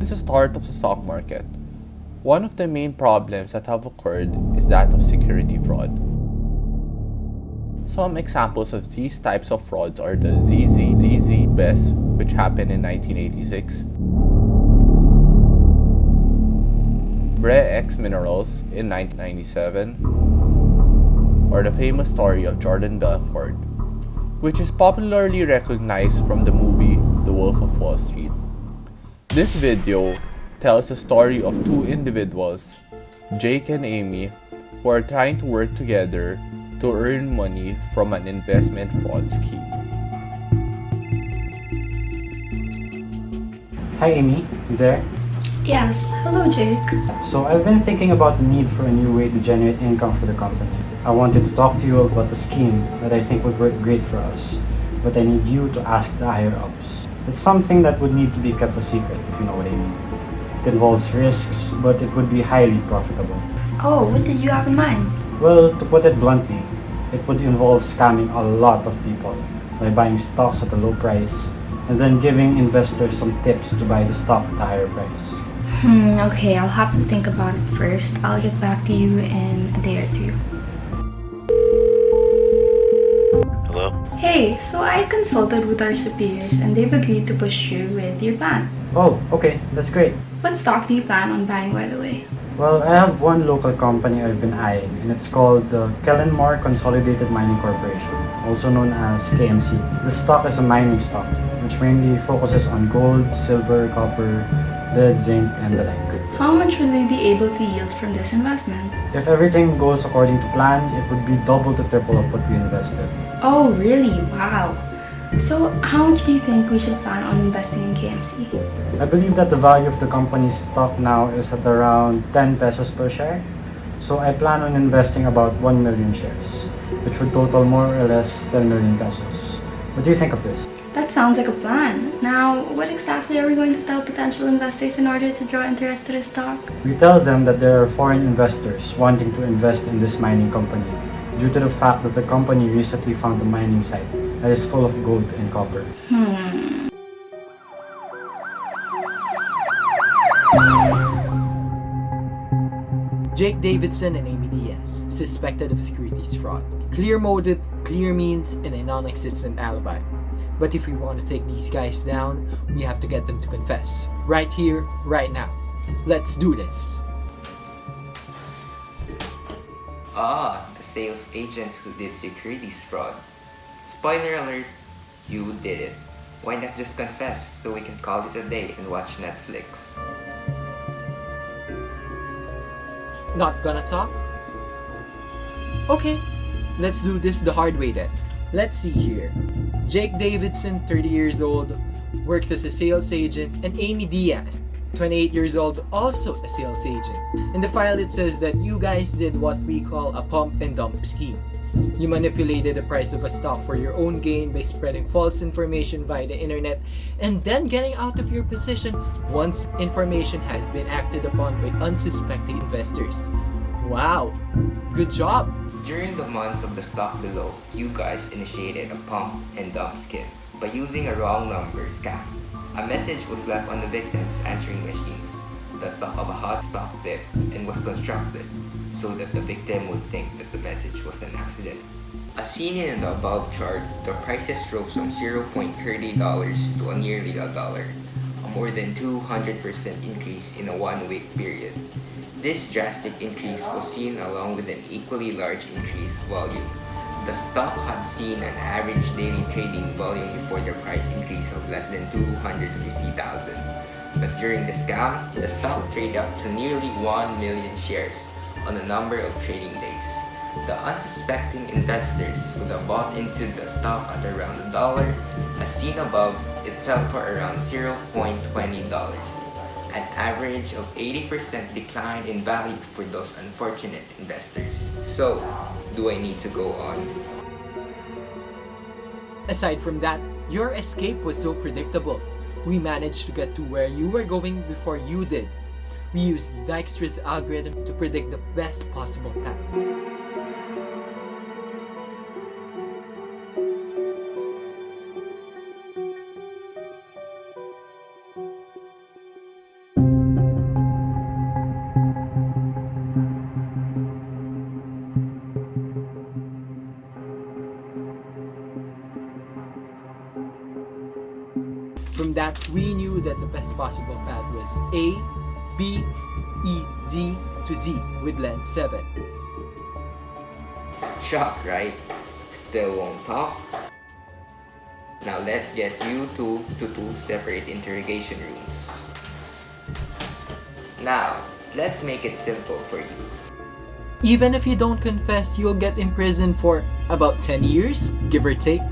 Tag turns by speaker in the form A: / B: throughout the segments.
A: Since the start of the stock market, one of the main problems that have occurred is that of security fraud. Some examples of these types of frauds are the ZZ BES, which happened in 1986, BreX Minerals in 1997, or the famous story of Jordan Belfort, which is popularly recognized from the movie The Wolf of Wall Street. This video tells the story of two individuals, Jake and Amy, who are trying to work together to earn money from an investment fraud scheme.
B: Hi Amy, you there?
C: Yes, hello Jake.
B: So I've been thinking about the need for a new way to generate income for the company. I wanted to talk to you about the scheme that I think would work great for us, but I need you to ask the higher ups. It's something that would need to be kept a secret, if you know what I mean. It involves risks, but it would be highly profitable.
C: Oh, what did you have in mind?
B: Well, to put it bluntly, it would involve scamming a lot of people by buying stocks at a low price and then giving investors some tips to buy the stock at a higher price.
C: Okay, I'll have to think about it first. I'll get back to you in a day or two.
D: Hello?
C: Hey, so I consulted with our superiors and they've agreed to push through with your plan.
B: Oh, okay, that's great.
C: What stock do you plan on buying, by the way?
B: Well, I have one local company I've been eyeing, and it's called the Kellenmore Consolidated Mining Corporation, also known as KMC. This stock is a mining stock, which mainly focuses on gold, silver, copper, lead, zinc, and the like.
C: How much would we be able to yield from this investment?
B: If everything goes according to plan, it would be double to triple of what we invested.
C: Oh, really? Wow. So, how much do you think we should plan on investing in KMC?
B: I believe that the value of the company's stock now is at around 10 pesos per share. So I plan on investing about 1 million shares, which would total more or less 10 million pesos. What do you think of this?
C: That sounds like a plan. Now, what exactly are we going to tell potential investors in order to draw interest to the stock?
B: We tell them that there are foreign investors wanting to invest in this mining company due to the fact that the company recently found a mining site that is full of gold and copper.
E: Jake Davidson and Amy Diaz, suspected of securities fraud. Clear motive, clear means, and a non-existent alibi. But if we want to take these guys down, we have to get them to confess. Right here, right now. Let's do this.
D: The sales agent who did securities fraud. Spoiler alert, you did it. Why not just confess so we can call it a day and watch Netflix?
E: Not gonna talk? Okay, let's do this the hard way then. Let's see here. Jake Davidson, 30 years old, works as a sales agent, and Amy Diaz, 28 years old, also a sales agent. In the file it says that you guys did what we call a pump and dump scheme. You manipulated the price of a stock for your own gain by spreading false information via the internet and then getting out of your position once information has been acted upon by unsuspecting investors. Wow, good job!
D: During the months of the stock below, you guys initiated a pump and dump scheme by using a wrong number scam. A message was left on the victim's answering machines that talked of a hot stock dip and was constructed so that the victim would think that the message was an accident. As seen in the above chart, the prices rose from $0.30 to nearly $1, a more than 200% increase in a 1-week period. This drastic increase was seen along with an equally large increased volume. The stock had seen an average daily trading volume before the price increase of less than 250,000. But during the scam, the stock traded up to nearly 1 million shares on a number of trading days. The unsuspecting investors who have bought into the stock at around $1, as seen above, it fell for around $0.20, an average of 80% decline in value for those unfortunate investors. So, do I need to go on?
E: Aside from that, your escape was so predictable. We managed to get to where you were going before you did. We used Dijkstra's algorithm to predict the best possible path. that, we knew that the best possible path was A, B, E, D to Z with length 7.
D: Shocked, right? Still won't talk? Now let's get you two to 2 separate interrogation rooms. Now, let's make it simple for you.
E: Even if you don't confess, you'll get imprisoned for about 10 years, give or take.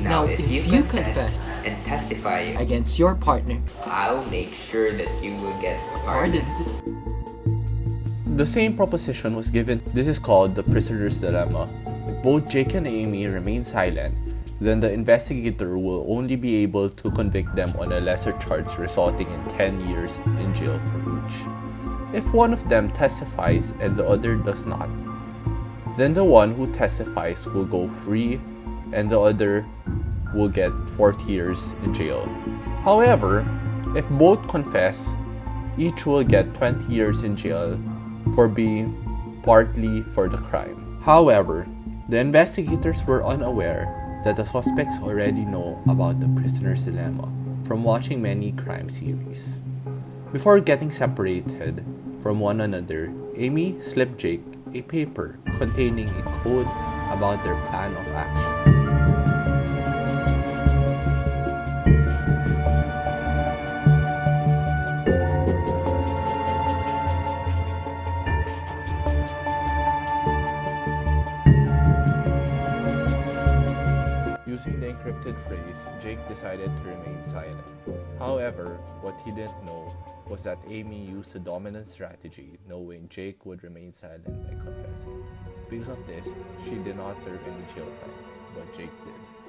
D: Now, if you confess and testify
E: against your partner,
D: I'll make sure that you will get pardoned.
A: The same proposition was given. This is called the prisoner's dilemma. If both Jake and Amy remain silent, then the investigator will only be able to convict them on a lesser charge resulting in 10 years in jail for each. If one of them testifies and the other does not, then the one who testifies will go free and the other will get 40 years in jail. However, if both confess, each will get 20 years in jail for being partly for the crime. However, the investigators were unaware that the suspects already know about the prisoner's dilemma from watching many crime series. Before getting separated from one another, Amy slipped Jake a paper containing a code about their plan of action. Using the encrypted phrase, Jake decided to remain silent. However, what he didn't know was that Amy used the dominant strategy, knowing Jake would remain silent by confessing. Because of this, she did not serve any jail time, but Jake did.